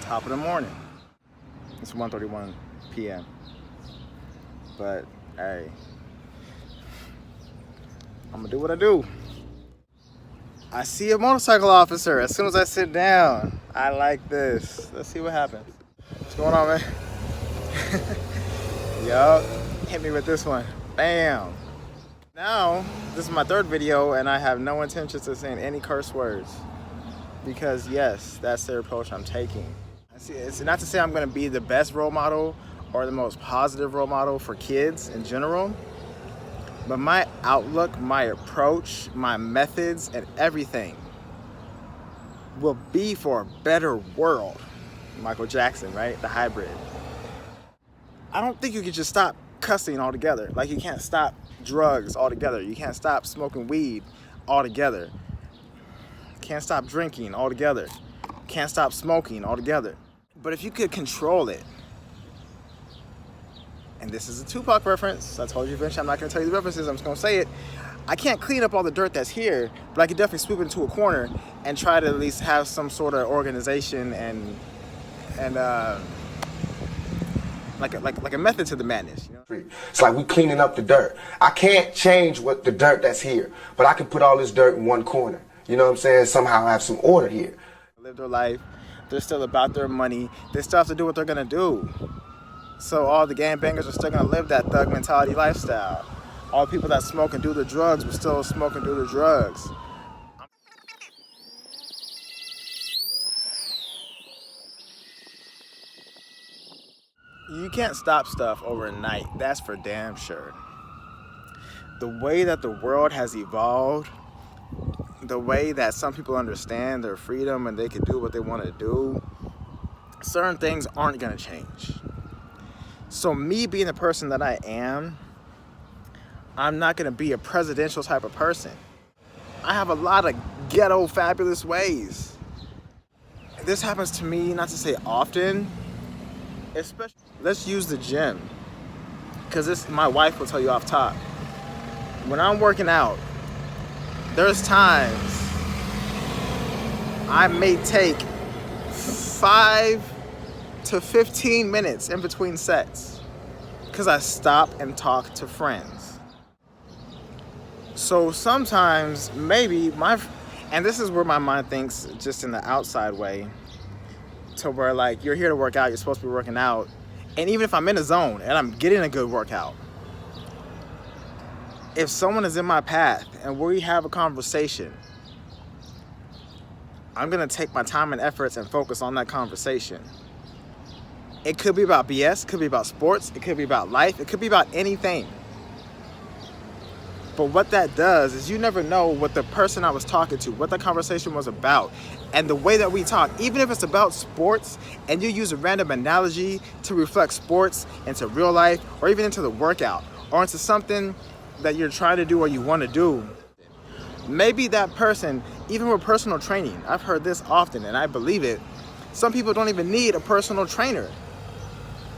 top of the morning. It's 1:31 p.m. But hey, I'm gonna do what I do. I see a motorcycle officer as soon as I sit down. I like this. Let's see what happens. What's going on, man? Yup, hit me with this one. Bam. Now, this is my third video and I have no intentions of saying any curse words. Because yes, that's the approach I'm taking. It's not to say I'm gonna be the best role model or the most positive role model for kids in general. But my outlook, my approach, my methods, and everything will be for a better world. Michael Jackson, right? The hybrid. I don't think you can just stop cussing altogether. Like you can't stop drugs altogether. You can't stop smoking weed altogether. Can't stop drinking altogether. Can't stop smoking altogether. But if you could control it, and this is a Tupac reference. I told you eventually I'm not going to tell you the references. I'm just going to say it. I can't clean up all the dirt that's here, but I can definitely swoop into a corner and try to at least have some sort of organization and like a method to the madness. You know? It's like we cleaning up the dirt. I can't change what the dirt that's here, but I can put all this dirt in one corner. You know what I'm saying? Somehow have some order here. Live their life. They're still about their money. They still have to do what they're going to do. So all the gangbangers are still gonna live that thug mentality lifestyle. All the people that smoke and do the drugs will still smoke and do the drugs. You can't stop stuff overnight, that's for damn sure. The way that the world has evolved, the way that some people understand their freedom and they can do what they want to do, certain things aren't gonna change. So me being the person that I am, I'm not gonna be a presidential type of person. I have a lot of ghetto fabulous ways. This happens to me, not to say often, especially, let's use the gym. Cause my wife will tell you off top. When I'm working out, there's times I may take 5 to 15 minutes in between sets because I stop and talk to friends. So sometimes maybe and this is where my mind thinks just in the outside way, to where like you're here to work out, you're supposed to be working out, and even if I'm in a zone and I'm getting a good workout, if someone is in my path and we have a conversation, I'm gonna take my time and efforts and focus on that conversation. It could be about BS, it could be about sports, it could be about life, it could be about anything. But what that does is you never know what the person I was talking to, what the conversation was about. And the way that we talk, even if it's about sports and you use a random analogy to reflect sports into real life or even into the workout or into something that you're trying to do or you want to do, maybe that person, even with personal training, I've heard this often and I believe it, some people don't even need a personal trainer.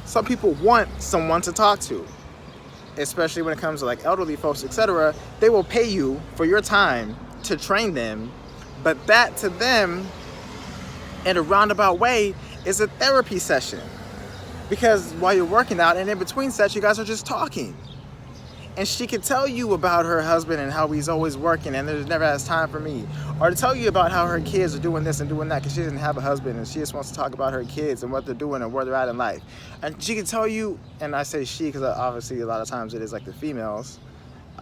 Some people want someone to talk to, especially when it comes to like elderly folks, etc. They will pay you for your time to train them, but that to them, in a roundabout way, is a therapy session. Because while you're working out and in between sets, you guys are just talking. And she could tell you about her husband and how he's always working and there's never has time for me. Or to tell you about how her kids are doing this and doing that because she doesn't have a husband and she just wants to talk about her kids and what they're doing and where they're at in life. And she could tell you, and I say she because obviously a lot of times it is like the females,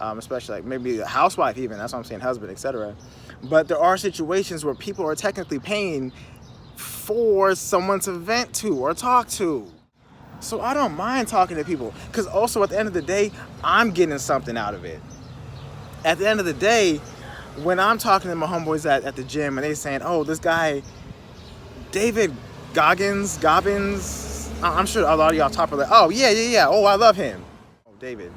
especially like maybe a housewife even, that's what I'm saying, husband, etc. But there are situations where people are technically paying for someone to vent to or talk to. So I don't mind talking to people because also at the end of the day, I'm getting something out of it. At the end of the day, when I'm talking to my homeboys at the gym and they saying, oh, this guy, David Goggins, I'm sure a lot of y'all top are like, oh, yeah, oh, I love him. Oh, David.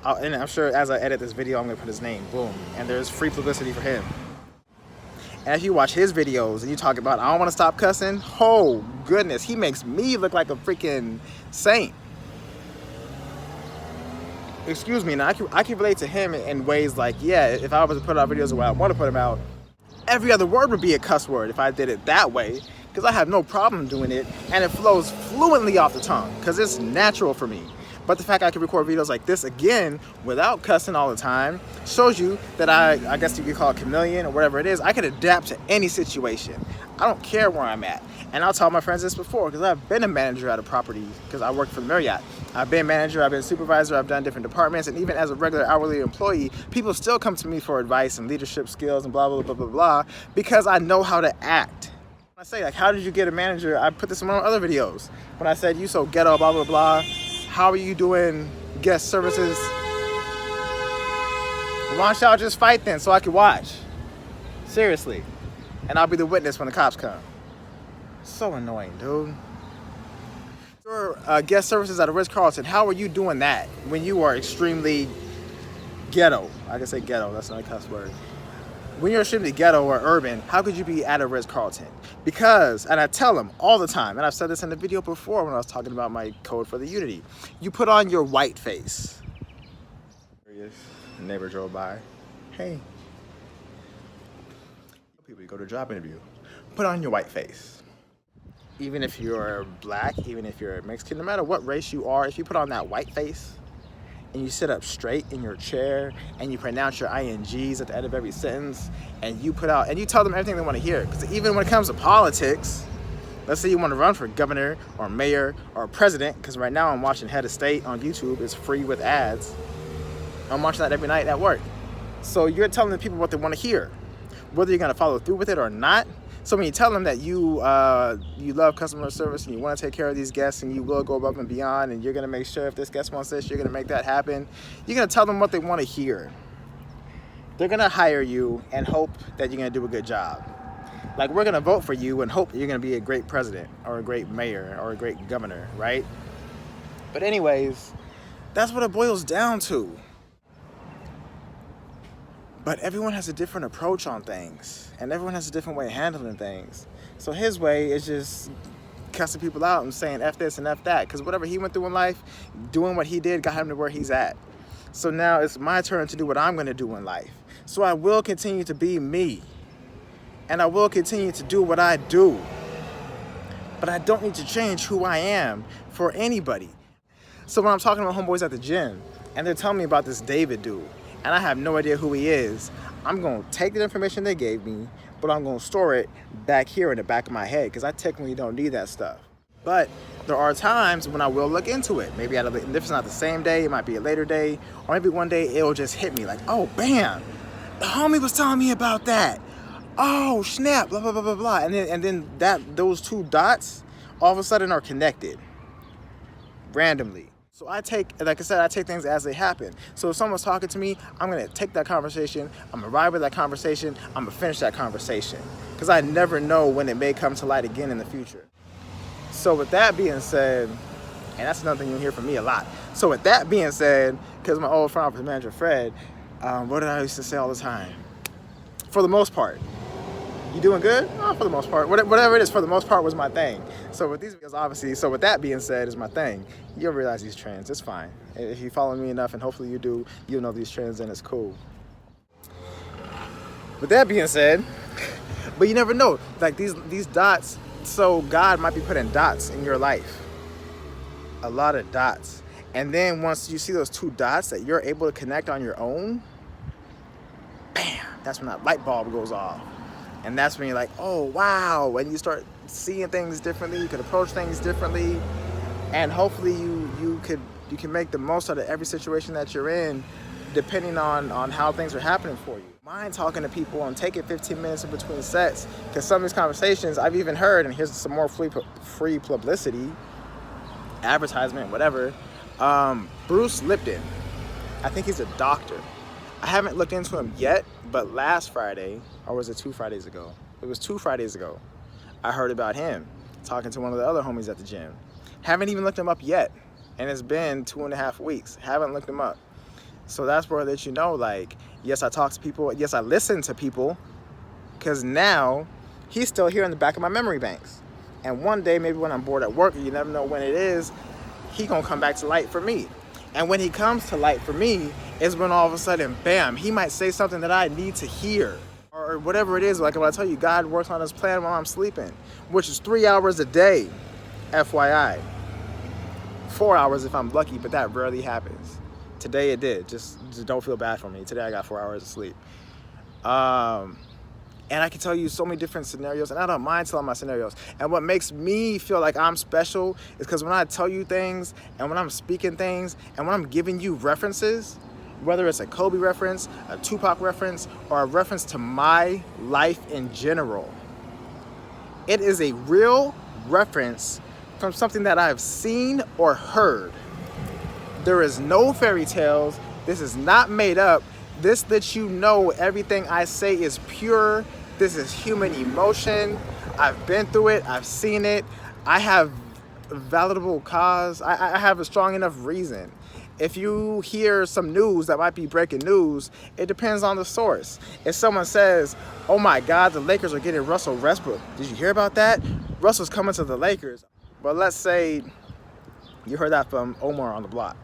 And I'm sure as I edit this video, I'm gonna put his name, boom. And there's free publicity for him. And if you watch his videos and you talk about, I don't want to stop cussing, oh goodness, he makes me look like a freaking saint. Excuse me, and I can relate to him in ways like, yeah, if I was to put out videos where I want to put them out, every other word would be a cuss word if I did it that way. because I have no problem doing it, and it flows fluently off the tongue because it's natural for me. But the fact I can record videos like this again without cussing all the time shows you that I guess you could call it chameleon or whatever it is. I can adapt to any situation. I don't care where I'm at. And I'll tell my friends this before, because I've been a manager at a property, because I work for the Marriott. I've been manager, I've been supervisor, I've done different departments, and even as a regular hourly employee, people still come to me for advice and leadership skills and blah, blah, blah, blah, blah, because I know how to act. When I say, like, how did you get a manager? I put this in one of my other videos. When I said, you so ghetto, blah, blah, blah, how are you doing guest services? Why don't y'all just fight then so I can watch? Seriously. And I'll be the witness when the cops come. So annoying, dude. Your guest services at a Ritz-Carlton, how are you doing that when you are extremely ghetto? I can say ghetto, that's not a cuss word. When you're extremely ghetto or urban, how could you be at a Ritz-Carlton? Because, and I tell them all the time, and I've said this in the video before when I was talking about my code for the Unity, you put on your white face. The neighbor drove by. Hey. People, you go to a job interview. Put on your white face. Even if you're black, even if you're Mexican, no matter what race you are, if you put on that white face and you sit up straight in your chair and you pronounce your INGs at the end of every sentence and you put out, and you tell them everything they want to hear. Because even when it comes to politics, let's say you want to run for governor or mayor or president, because right now I'm watching Head of State on YouTube, it's free with ads. I'm watching that every night at work. So you're telling the people what they want to hear, whether you're going to follow through with it or not. So when you tell them that you love customer service and you want to take care of these guests and you will go above and beyond and you're going to make sure if this guest wants this, you're going to make that happen, you're going to tell them what they want to hear. They're going to hire you and hope that you're going to do a good job. Like, we're going to vote for you and hope that you're going to be a great president or a great mayor or a great governor, right? But anyways, that's what it boils down to. But everyone has a different approach on things, and everyone has a different way of handling things. So his way is just cussing people out and saying F this and F that, because whatever he went through in life, doing what he did got him to where he's at. So now it's my turn to do what I'm going to do in life. So I will continue to be me, and I will continue to do what I do. But I don't need to change who I am for anybody. So when I'm talking about homeboys at the gym, and they're telling me about this David dude, and I have no idea who he is, I'm going to take the information they gave me, but I'm going to store it back here in the back of my head, because I technically don't need that stuff. But there are times when I will look into it. Maybe if it's not the same day, it might be a later day, or maybe one day it'll just hit me like, oh, bam, the homie was telling me about that. Oh, snap, blah, blah, blah, blah, blah. And then those two dots all of a sudden are connected randomly. So I take things as they happen. So if someone's talking to me, I'm going to take that conversation, I'm going to ride with that conversation, I'm going to finish that conversation. Because I never know when it may come to light again in the future. So with that being said, and that's another thing you'll hear from me a lot. So with that being said, because my old front office manager, Fred, what did I used to say all the time? For the most part. You doing good? Oh, for the most part. Whatever it is, for the most part was my thing. So with these videos, obviously, so with that being said is my thing. You'll realize these trends. It's fine. If you follow me enough, and hopefully you do, you'll know these trends and it's cool. With that being said, but you never know. Like these dots, so God might be putting dots in your life. A lot of dots. And then once you see those two dots that you're able to connect on your own, bam, that's when that light bulb goes off. And that's when you're like, oh, wow. And you start seeing things differently. You can approach things differently. And hopefully you can make the most out of every situation that you're in, depending on how things are happening for you. Mind talking to people and taking 15 minutes in between sets. Because some of these conversations I've even heard, and here's some more free publicity, advertisement, whatever. Bruce Lipton. I think he's a doctor. I haven't looked into him yet, but last Friday, or was it 2 Fridays ago? It was 2 Fridays ago. I heard about him talking to one of the other homies at the gym. Haven't even looked him up yet. And it's been 2.5 weeks. Haven't looked him up. So that's where I let you know, like, yes, I talk to people. Yes, I listen to people. Because now he's still here in the back of my memory banks. And one day, maybe when I'm bored at work, you never know when it is, he gonna come back to light for me. And when he comes to light for me is when all of a sudden, bam, he might say something that I need to hear. or whatever it is. Like when I tell you, God works on his plan while I'm sleeping, which is 3 hours a day, FYI. 4 hours if I'm lucky, but that rarely happens. Today it did. Just don't feel bad for me. Today I got 4 hours of sleep. And I can tell you so many different scenarios, and I don't mind telling my scenarios. And what makes me feel like I'm special is because when I tell you things, and when I'm speaking things, and when I'm giving you references, whether it's a Kobe reference, a Tupac reference, or a reference to my life in general, it is a real reference from something that I've seen or heard. There is no fairy tales. This is not made up. This lets you know everything I say is pure. This is human emotion. I've been through it. I've seen it. I have validable cause. I have a strong enough reason. If you hear some news that might be breaking news, it depends on the source. If someone says, oh my God, the Lakers are getting Russell Westbrook. Did you hear about that? Russell's coming to the Lakers. But let's say you heard that from Omar on the block.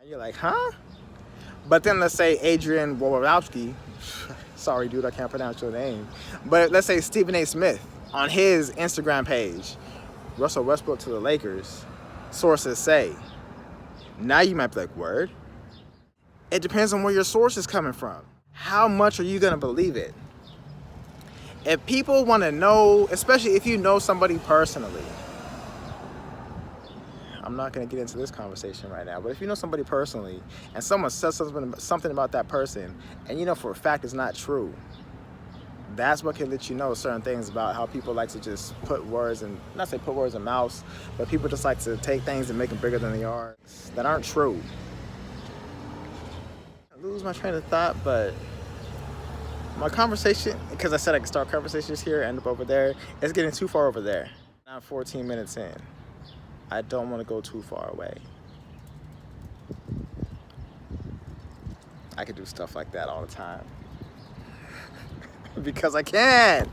And you're like, huh? But then let's say Adrian Wojnarowski, sorry dude, I can't pronounce your name. But let's say Stephen A. Smith on his Instagram page, Russell Westbrook to the Lakers, sources say. Now you might be like, word? It depends on where your source is coming from. How much are you gonna believe it? If people wanna know, especially if you know somebody personally, I'm not gonna get into this conversation right now, but if you know somebody personally and someone says something about that person and you know for a fact it's not true, that's what can let you know certain things about how people like to just put words in, not say put words in mouths, but people just like to take things and make them bigger than they are that aren't true. I lose my train of thought, but my conversation, because I said I could start conversations here, end up over there, it's getting too far over there. Now 14 minutes in. I don't want to go too far away. I could do stuff like that all the time. Because I can.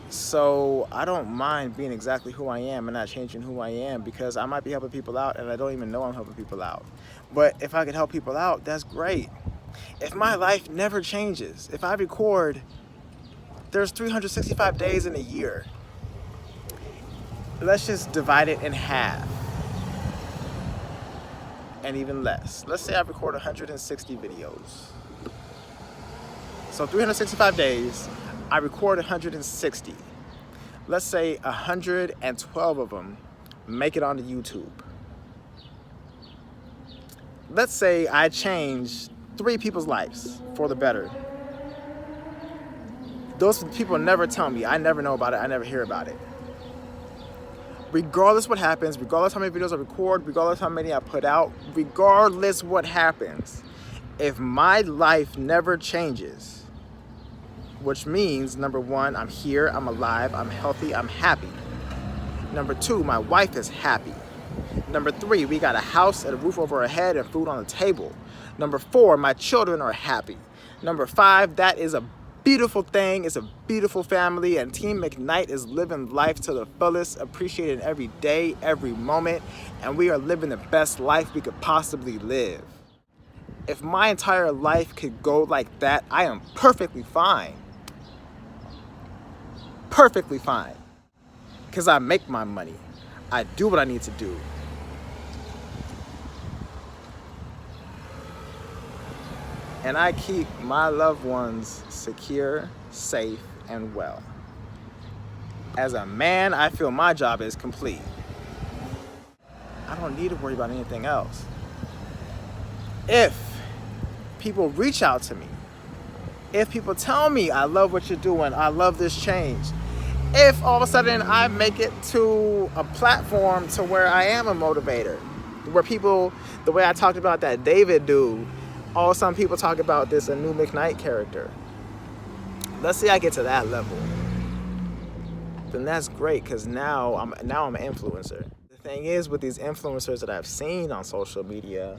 So I don't mind being exactly who I am and not changing who I am, because I might be helping people out and I don't even know I'm helping people out. But if I could help people out, that's great. If my life never changes, if I record, there's 365 days in a year. Let's just divide it in half. And even less. Let's say I record 160 videos. So 365 days, I record 160. Let's say 112 of them make it onto YouTube. Let's say I change 3 people's lives for the better. Those people never tell me. I never know about it. I never hear about it. Regardless what happens, regardless how many videos I record, regardless how many I put out, regardless what happens, if my life never changes, which means, number 1, I'm here, I'm alive, I'm healthy, I'm happy. Number 2, my wife is happy. Number 3, we got a house and a roof over our head and food on the table. Number 4, my children are happy. Number 5, that is a beautiful thing. It's a beautiful family, and Team Mcknight is living life to the fullest, appreciating every day, every moment, and we are living the best life we could possibly live. If my entire life could go like that, I am perfectly fine. Perfectly fine. Because I make my money. I do what I need to do. And I keep my loved ones secure, safe, and well. As a man, I feel my job is complete. I don't need to worry about anything else. If people reach out to me, if people tell me, I love what you're doing, I love this change, if all of a sudden I make it to a platform to where I am a motivator, where people, the way I talked about that David dude, all of a sudden people talk about this, a new Mcknight character. Let's say I get to that level. Then that's great, because now I'm an influencer. The thing is, with these influencers that I've seen on social media,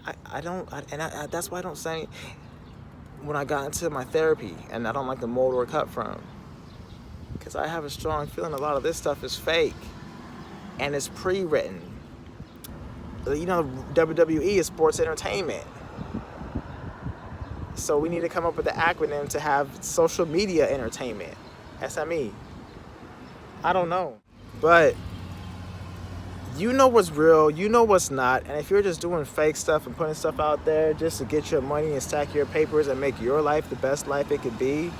that's why I don't say, when I got into my therapy, and I don't like the mold or cut from, because I have a strong feeling a lot of this stuff is fake, and it's pre-written. You know, WWE is sports entertainment. So we need to come up with an acronym to have social media entertainment, SME. I don't know. But you know what's real, you know what's not, and if you're just doing fake stuff and putting stuff out there just to get your money and stack your papers and make your life the best life it could be,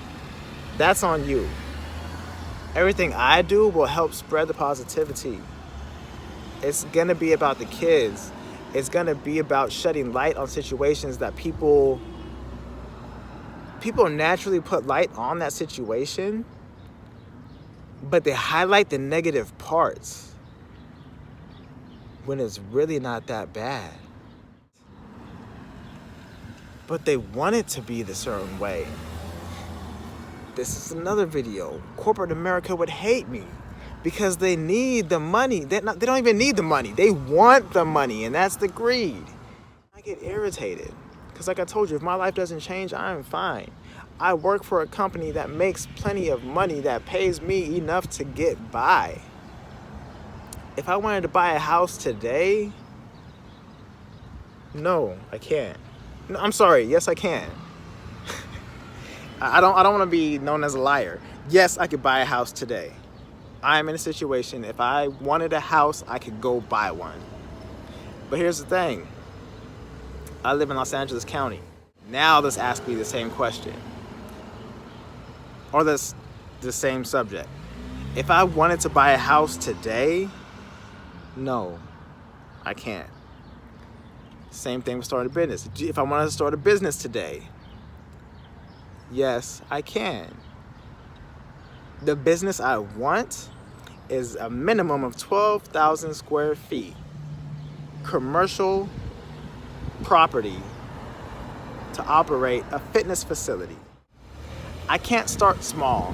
that's on you. Everything I do will help spread the positivity. It's gonna be about the kids. It's gonna be about shedding light on situations that people naturally put light on that situation, but they highlight the negative parts when it's really not that bad. But they want it to be the certain way. This is another video. Corporate America would hate me because they need the money. They don't even need the money. They want the money, and that's the greed. I get irritated because, like I told you, if my life doesn't change, I'm fine. I work for a company that makes plenty of money, that pays me enough to get by. If I wanted to buy a house today, no, I can't. No, I'm sorry, yes, I can. I don't want to be known as a liar. Yes, I could buy a house today. I'm in a situation, if I wanted a house, I could go buy one. But here's the thing. I live in Los Angeles County. Now let's ask me the same question. Or the same subject. If I wanted to buy a house today, no, I can't. Same thing with starting a business. If I wanted to start a business today, yes, I can. The business I want is a minimum of 12,000 square feet. Commercial property to operate a fitness facility. I can't start small.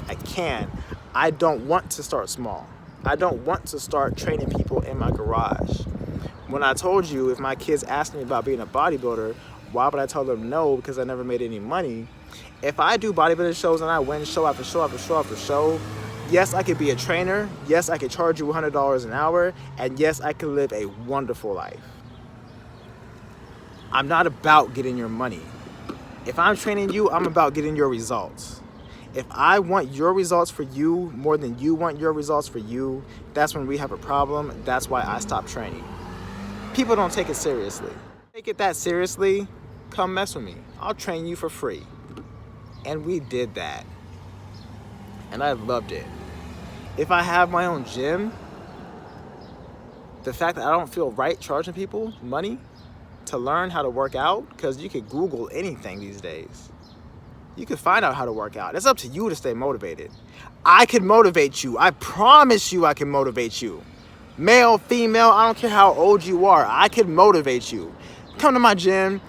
I can. I don't want to start small. I don't want to start training people in my garage. When I told you, if my kids asked me about being a bodybuilder, why would I tell them no? Because I never made any money. If I do bodybuilding shows and I win show after show after show after show, yes, I could be a trainer. Yes, I could charge you $100 an hour. And yes, I could live a wonderful life. I'm not about getting your money. If I'm training you, I'm about getting your results. If I want your results for you more than you want your results for you, that's when we have a problem. That's why I stopped training. People don't take it seriously. Take it that seriously, come mess with me. I'll train you for free. And we did that. And I loved it. If I have my own gym, the fact that I don't feel right charging people money to learn how to work out, because you can Google anything these days. You can find out how to work out. It's up to you to stay motivated. I can motivate you. I promise you I can motivate you. Male, female, I don't care how old you are. I can motivate you. Come to my gym.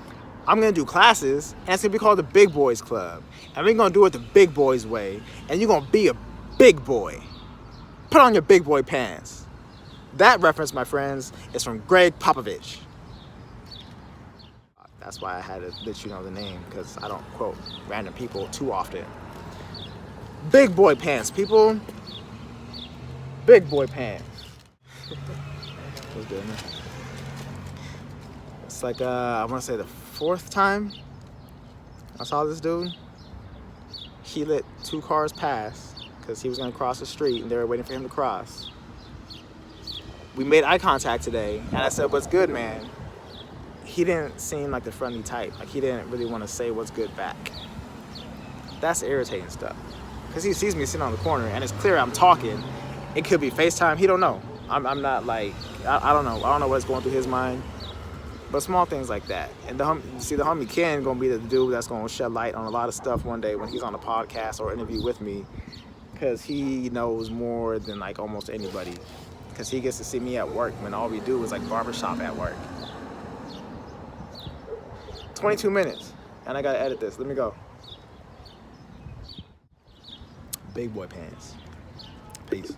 I'm going to do classes, and it's going to be called the Big Boys Club. And we're going to do it the big boys way. And you're going to be a big boy. Put on your big boy pants. That reference, my friends, is from Greg Popovich. That's why I had to let you know the name, because I don't quote random people too often. Big boy pants, people. Big boy pants. What's good, man? It's like, I want to say the 4th time I saw this dude. He let 2 cars pass because he was going to cross the street and they were waiting for him to cross. We made eye contact today, and I said, "What's good, man?" He didn't seem like the friendly type. Like, he didn't really want to say what's good back. That's irritating stuff. Because he sees me sitting on the corner, and it's clear I'm talking. It could be FaceTime. He don't know. I'm not like, I don't know. I don't know what's going through his mind. But small things like that. And the homie Ken going to be the dude that's going to shed light on a lot of stuff one day when he's on a podcast or interview with me. Because he knows more than like almost anybody. Because he gets to see me at work when all we do is like barbershop at work. 22 minutes, and I gotta edit this. Let me go. Big boy pants. Peace.